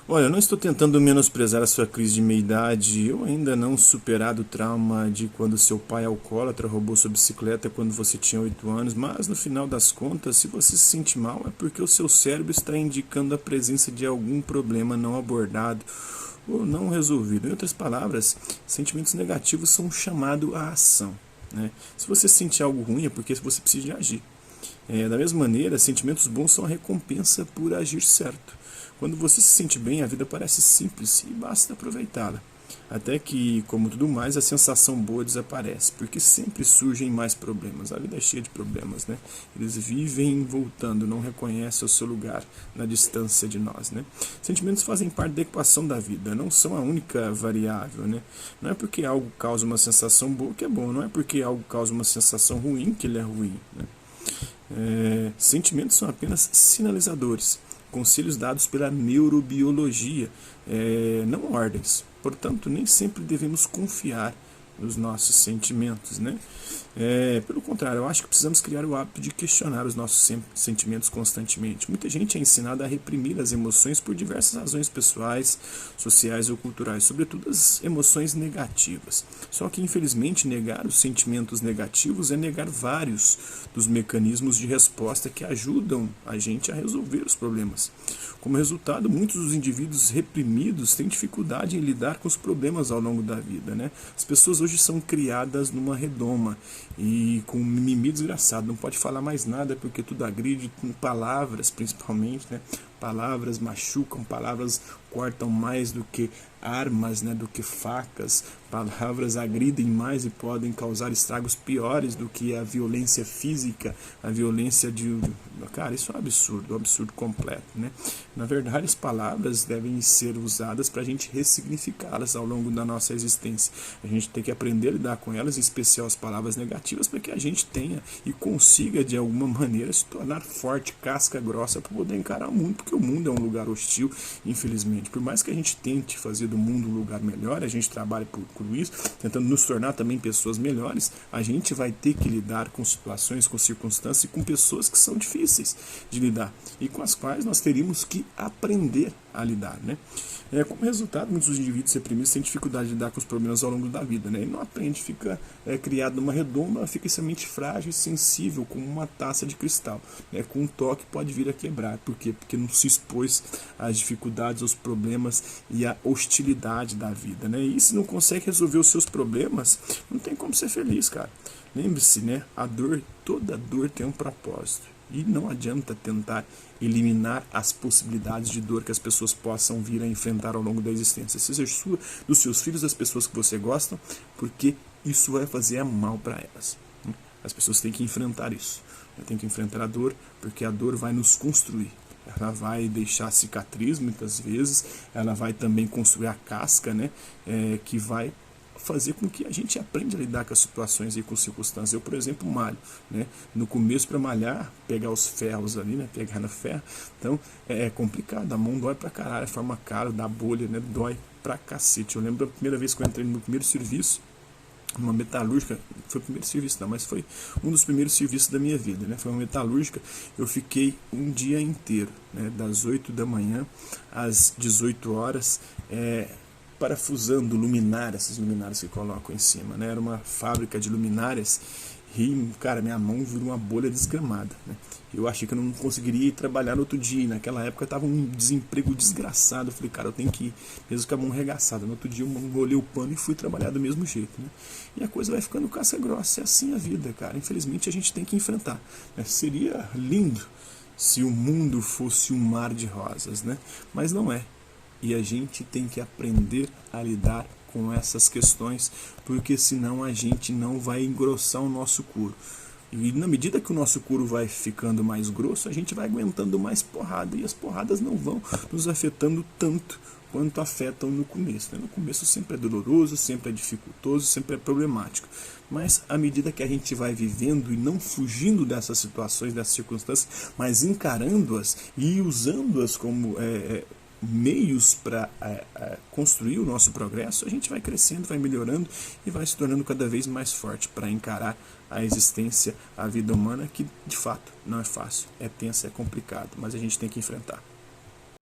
Olha, eu não estou tentando menosprezar a sua crise de meia-idade. Eu ainda não superado o trauma de quando seu pai alcoólatra roubou sua bicicleta quando você tinha 8 anos, mas no final das contas, se você se sente mal, é porque o seu cérebro está indicando a presença de algum problema não abordado ou não resolvido. Em outras palavras, sentimentos negativos são um chamado à ação, né? Se você sentir algo ruim, é porque você precisa de agir. Da mesma maneira, sentimentos bons são a recompensa por agir certo. Quando você se sente bem, a vida parece simples e basta aproveitá-la. Até que, como tudo mais, a sensação boa desaparece, porque sempre surgem mais problemas. A vida é cheia de problemas, né? Eles vivem voltando, não reconhecem o seu lugar na distância de nós, né? Sentimentos fazem parte da equação da vida, não são a única variável, né? Não é porque algo causa uma sensação boa que é bom, não é porque algo causa uma sensação ruim que ele é ruim, né? Sentimentos são apenas sinalizadores, conselhos dados pela neurobiologia, não ordens. Portanto, nem sempre devemos confiar nos nossos sentimentos, né? Pelo contrário, eu acho que precisamos criar o hábito de questionar os nossos sentimentos constantemente. Muita gente é ensinada a reprimir as emoções por diversas razões pessoais, sociais ou culturais, sobretudo as emoções negativas. Só que, infelizmente, negar os sentimentos negativos é negar vários dos mecanismos de resposta que ajudam a gente a resolver os problemas. Como resultado, muitos dos indivíduos reprimidos têm dificuldade em lidar com os problemas ao longo da vida, né? As pessoas hoje são criadas numa redoma e com um mimimi desgraçado, não pode falar mais nada porque tudo agride, com palavras principalmente, né? Palavras machucam, palavras cortam mais do que armas, né, do que facas. Palavras agridem mais e podem causar estragos piores do que a violência física, a violência de... Cara, isso é um absurdo completo, né? Na verdade, as palavras devem ser usadas para a gente ressignificá-las ao longo da nossa existência. A gente tem que aprender a lidar com elas, em especial as palavras negativas, para que a gente tenha e consiga, de alguma maneira, se tornar forte, casca grossa, para poder encarar o mundo, porque o mundo é um lugar hostil, infelizmente. Por mais que a gente tente fazer do mundo um lugar melhor, a gente trabalha por isso, tentando nos tornar também pessoas melhores, a gente vai ter que lidar com situações, com circunstâncias e com pessoas que são difíceis de lidar e com as quais nós teríamos que aprender a lidar, né? Como resultado, muitos dos indivíduos reprimidos têm dificuldade de lidar com os problemas ao longo da vida, né? Ele não aprende, fica criado numa redoma, fica extremamente frágil e sensível, como uma taça de cristal, né? Com um toque pode vir a quebrar. Por quê? Porque não se expôs às dificuldades, aos problemas e à hostilidade da vida, né? E se não consegue resolver os seus problemas, não tem como ser feliz, cara. Lembre-se, né? Toda dor tem um propósito. E não adianta tentar eliminar as possibilidades de dor que as pessoas possam vir a enfrentar ao longo da existência. Seja sua, dos seus filhos, das pessoas que você gosta, porque isso vai fazer mal para elas. As pessoas têm que enfrentar isso. Tem que enfrentar a dor, porque a dor vai nos construir. Ela vai deixar cicatriz muitas vezes, ela vai também construir a casca, né, que vai fazer com que a gente aprenda a lidar com as situações e com circunstâncias. Eu, por exemplo, malho, né? No começo, para malhar, pegar os ferros ali, né? Pegar no ferro, então é complicado, a mão dói pra caralho, forma cara, dá bolha, né? Dói pra cacete. Eu lembro da primeira vez que eu entrei no meu primeiro serviço, uma metalúrgica, foi o primeiro serviço não, mas foi um dos primeiros serviços da minha vida, né? Foi uma metalúrgica, eu fiquei um dia inteiro, né? Das 8 da manhã às 18 horas, parafusando luminárias, essas luminárias que colocam em cima, né? Era uma fábrica de luminárias e, cara, minha mão virou uma bolha desgramada, né? Eu achei que eu não conseguiria ir trabalhar no outro dia, e naquela época estava um desemprego desgraçado. Eu falei, cara, eu tenho que ir, mesmo com a mão arregaçada. No outro dia eu molhei o pano e fui trabalhar do mesmo jeito, né? E a coisa vai ficando casca grossa, é assim a vida, cara. Infelizmente a gente tem que enfrentar, né? Seria lindo se o mundo fosse um mar de rosas, né? Mas não é. E a gente tem que aprender a lidar com essas questões, porque senão a gente não vai engrossar o nosso couro. E na medida que o nosso couro vai ficando mais grosso, a gente vai aguentando mais porrada, e as porradas não vão nos afetando tanto quanto afetam no começo, né? No começo sempre é doloroso, sempre é dificultoso, sempre é problemático. Mas à medida que a gente vai vivendo e não fugindo dessas situações, dessas circunstâncias, mas encarando-as e usando-as como meios para construir o nosso progresso, a gente vai crescendo, vai melhorando e vai se tornando cada vez mais forte para encarar a existência, a vida humana, que de fato não é fácil, é tensa, é complicado, mas a gente tem que enfrentar.